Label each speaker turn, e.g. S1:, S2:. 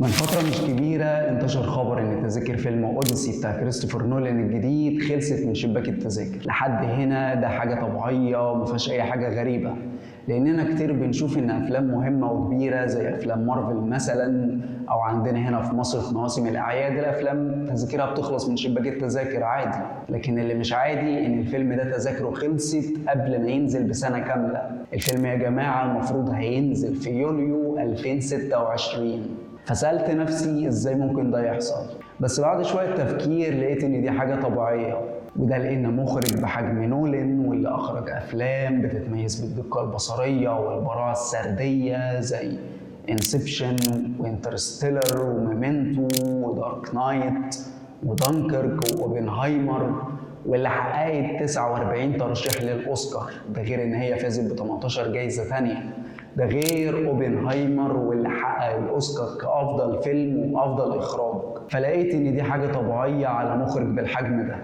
S1: من فترة مش كبيرة انتشر خبر ان تذاكر فيلم اوديسي بتاع كريستوفر نولان الجديد خلصت من شباك التذاكر. لحد هنا ده حاجة طبيعية ومفيهاش اي حاجة غريبة، لاننا كتير بنشوف ان افلام مهمة وكبيرة زي افلام مارفل مثلا، او عندنا هنا في مصر في مواسم الاعياد الافلام تذاكرها بتخلص من شباك التذاكر عادي. لكن اللي مش عادي ان الفيلم ده تذاكره خلصت قبل ما ينزل بسنة كاملة. الفيلم يا جماعة المفروض هينزل في يوليو 2026. فسألت نفسي ازاي ممكن ده يحصل، بس بعد شوية تفكير لقيت ان دي حاجة طبيعية، وده لان مخرج بحجم نولان واللي اخرج افلام بتتميز بالدقة البصرية والبراعة السردية زي انسبشن وانترستيلر وميمنتو ودارك نايت ودانكرك واوبنهايمر، واللي حققت 49 ترشيح للاوسكار، ده غير ان هي فازت ب 18 جايزة تانية، ده غير اوبنهايمر واللي حقق الاوسكار كافضل فيلم وافضل اخراج. فلقيت ان دي حاجه طبيعيه على مخرج بالحجم ده.